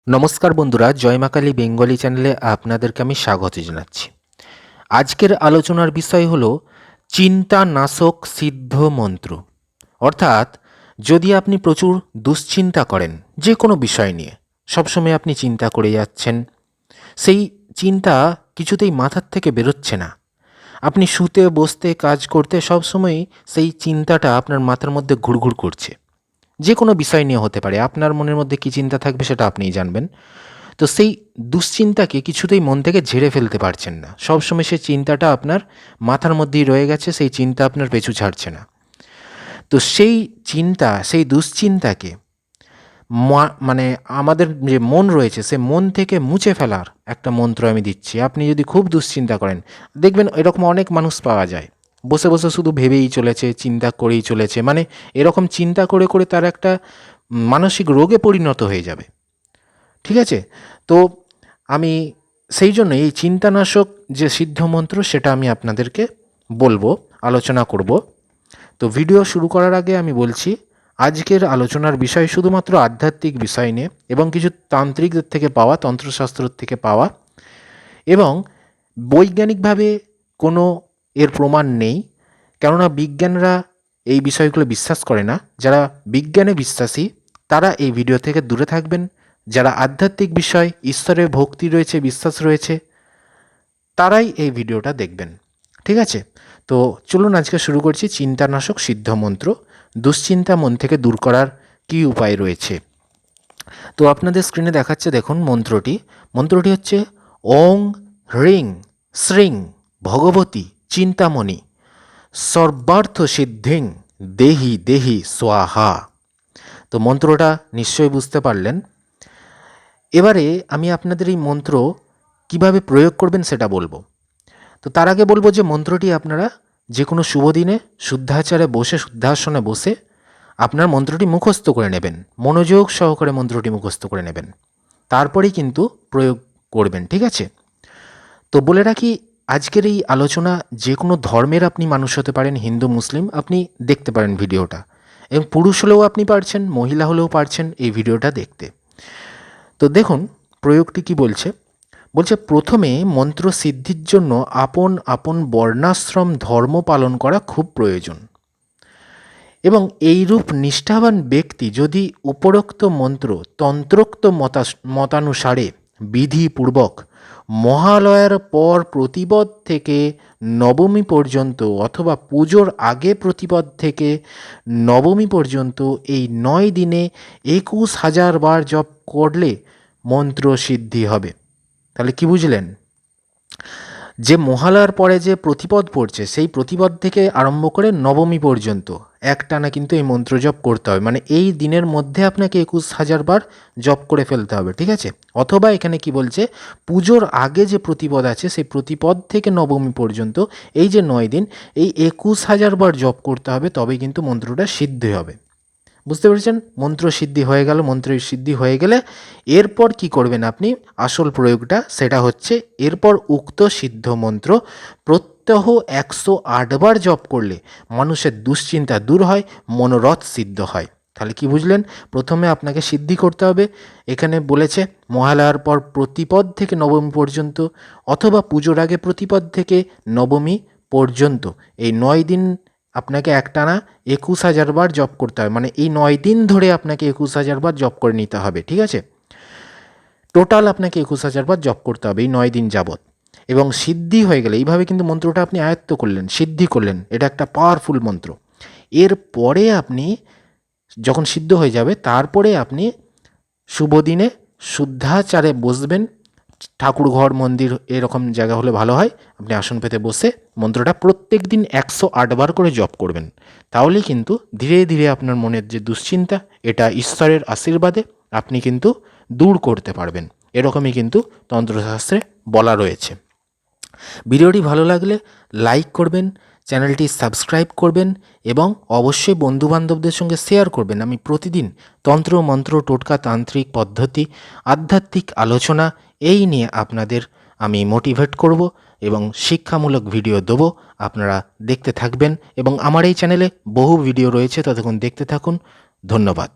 নমস্কার বন্ধুরা, জয় মা কালী বেঙ্গলি চ্যানেলে আপনাদেরকে আমি স্বাগত জানাচ্ছি। আজকের আলোচনার বিষয় হলো চিন্তানাশক সিদ্ধ মন্ত্র। অর্থাৎ যদি আপনি প্রচুর দুশ্চিন্তা করেন যে কোনো বিষয় নিয়ে, সবসময় আপনি চিন্তা করে যাচ্ছেন, সেই চিন্তা কিছুতেই মাথার থেকে বেরোচ্ছে না, আপনি শুতে বসতে কাজ করতে সবসময়ই সেই চিন্তাটা আপনার মাথার মধ্যে ঘুরঘুর করছে, যে কোনো বিষয় নিয়ে হতে পারে, আপনার মনের মধ্যে কী চিন্তা থাকবে সেটা আপনিই জানবেন। তো সেই দুশ্চিন্তাকে কিছুতেই মন থেকে ঝেড়ে ফেলতে পারছেন না, সবসময় সেই চিন্তাটা আপনার মাথার মধ্যেই রয়ে গেছে, সেই চিন্তা আপনার পিছু ছাড়ছে না। তো সেই চিন্তা, সেই দুশ্চিন্তাকে মানে আমাদের যে মন রয়েছে সে মন থেকে মুছে ফেলার একটা মন্ত্র আমি দিচ্ছি। আপনি যদি খুব দুশ্চিন্তা করেন, দেখবেন এরকম অনেক মানুষ পাওয়া যায়, বসে বসে শুধু ভেবেই চলেছে, চিন্তা করেই চলেছে, মানে এরকম চিন্তা করে করে তার একটা মানসিক রোগে পরিণত হয়ে যাবে। ঠিক আছে? তো আমি সেই জন্য এই চিন্তানাশক যে সিদ্ধ মন্ত্র সেটা আমি আপনাদেরকে বলবো, আলোচনা করব। তো ভিডিও শুরু করার আগে আমি বলছি, আজকের আলোচনার বিষয় শুধুমাত্র আধ্যাত্মিক বিষয় নিয়ে এবং কিছু তান্ত্রিকদের থেকে পাওয়া, তন্ত্রশাস্ত্র থেকে পাওয়া, এবং বৈজ্ঞানিকভাবে কোনো এর প্রমাণ নেই, কেননা বিজ্ঞানরা এই বিষয়গুলো বিশ্বাস করে না। যারা বিজ্ঞানে বিশ্বাসী তারা এই ভিডিও থেকে দূরে থাকবেন। যারা আধ্যাত্মিক বিষয়, ঈশ্বরের ভক্তি রয়েছে, বিশ্বাস রয়েছে, তারাই এই ভিডিওটা দেখবেন। ঠিক আছে? তো চলুন আজকে শুরু করছি চিন্তানাশক সিদ্ধ মন্ত্র। দুশ্চিন্তা মন থেকে দূর করার কী উপায় রয়েছে। তো আপনাদের স্ক্রিনে দেখাচ্ছে, দেখুন মন্ত্রটি হচ্ছে ওং হ্রিং শ্রিং ভগবতী চিন্তামণি সর্বার্থ সিদ্ধিং দেহি দেহি স্বাহা। তো মন্ত্রটা নিশ্চয়ই বুঝতে পারলেন। এবারে আমি আপনাদের এই মন্ত্র কিভাবে প্রয়োগ করবেন সেটা বলবো। তো তার আগে বলবো যে মন্ত্রটি আপনারা যে কোনো শুভ দিনে শুদ্ধাচারে বসে, শুদ্ধাসনে বসে আপনার মন্ত্রটি মুখস্থ করে নেবেন, মনোযোগ সহকারে মন্ত্রটি মুখস্থ করে নেবেন, তারপরেই কিন্তু প্রয়োগ করবেন। ঠিক আছে? তো বলে রাখি, আজকের এই আলোচনা যে কোনো ধর্মের আপনি মানুষ হতে পারেন, হিন্দু মুসলিম, আপনি দেখতে পারেন ভিডিওটা, এবং পুরুষ হলেও আপনি পারছেন, মহিলা হলেও পারছেন এই ভিডিওটা দেখতে। তো দেখুন প্রয়োগটি কি বলছে। প্রথমে মন্ত্র সিদ্ধির জন্য আপন আপন বর্ণাশ্রম ধর্ম পালন করা খুব প্রয়োজন, এবং এইরূপ নিষ্ঠাবান ব্যক্তি যদি উপরোক্ত মন্ত্র তন্ত্রোক্ত মতানুসারে বিধিপূর্বক মহালয়ার পর প্রতিপদ থেকে নবমী পর্যন্ত অথবা পুজোর আগে প্রতিপদ থেকে নবমী পর্যন্ত এই 9 দিনে 21,000 বার জপ করলে মন্ত্র সিদ্ধি হবে। তাহলে কি বুঝলেন? যে মহালয়ার পরে যে প্রতিপদ পড়ছে সেই প্রতিপদ থেকে আরম্ভ করে নবমী পর্যন্ত একটানা কিন্তু এই মন্ত্র জপ করতে হবে, মানে এই দিনের মধ্যে আপনাকে 21,000 বার জপ করে ফেলতে হবে। ঠিক আছে? অথবা এখানে কি বলছে, পুজোর আগে যে প্রতিপদ আছে সেই প্রতিপদ থেকে নবমী পর্যন্ত এই যে 9 দিন, এই 21,000 বার জপ করতে হবে, তবেই কিন্তু মন্ত্রটা সিদ্ধ হবে। বুঝতে পেরেছেন? মন্ত্র সিদ্ধি হয়ে গেল। মন্ত্রের সিদ্ধি হয়ে গেলে এরপর কি করবেন আপনি, আসল প্রয়োগটা সেটা হচ্ছে, এরপর উক্ত সিদ্ধ মন্ত্র প্রত্যহ 108 বার জপ করলে মানুষের দুশ্চিন্তা দূর হয়, মনোরথ সিদ্ধ হয়। তাহলে কি বুঝলেন? প্রথমে আপনাকে সিদ্ধি করতে হবে, এখানে বলেছে মহালয়ার পর প্রতিপদ থেকে নবমী পর্যন্ত অথবা পুজোর আগে প্রতিপদ থেকে নবমী পর্যন্ত এই 9 দিন আপনাকে একটানা 21,000 বার জপ করতে হবে, মানে এই 9 দিন ধরে আপনাকে 21,000 বার জপ করে নিতে হবে। ঠিক আছে? টোটাল আপনাকে 21,000 বার জপ করতে হবে এই 9 দিন যাবৎ। এবং সিদ্ধি হয়ে গেলে, এইভাবে কিন্তু মন্ত্রটা আপনি আয়ত্ত করলেন, সিদ্ধি করলেন, এটা একটা পাওয়ারফুল মন্ত্র। এরপরে আপনি যখন সিদ্ধ হয়ে যাবে, তারপরে আপনি শুভ দিনে শুদ্ধাচারে বসবেন, ঠাকুর ঘর মন্দির এরকম জায়গা হলে ভালো হয়, আপনি আসন পেতে বসে মন্ত্রটা প্রত্যেক দিন 108 বার করে জপ করবেন। তাহলেই কিন্তু ধীরে ধীরে আপনার মনের যে দুশ্চিন্তা, এটা ঈশ্বরের আশীর্বাদে আপনি কিন্তু দূর করতে পারবেন। এরকমই কিন্তু তন্ত্রশাস্ত্রে বলা রয়েছে। ভিডিওটি ভালো লাগলে লাইক করবেন, চ্যানেলটি সাবস্ক্রাইব করবেন, এবং অবশ্যই বন্ধুবান্ধবদের সঙ্গে শেয়ার করবেন। আমি প্রতিদিন তন্ত্র মন্ত্র টোটকা তান্ত্রিক পদ্ধতি আধ্যাত্মিক আলোচনা এই নিয়ে আপনাদের আমি মোটিভেট করব এবং শিক্ষামূলক ভিডিও দেবো। আপনারা দেখতে থাকবেন, এবং আমার এই চ্যানেলে বহু ভিডিও রয়েছে, ততক্ষণ দেখতে থাকুন। ধন্যবাদ।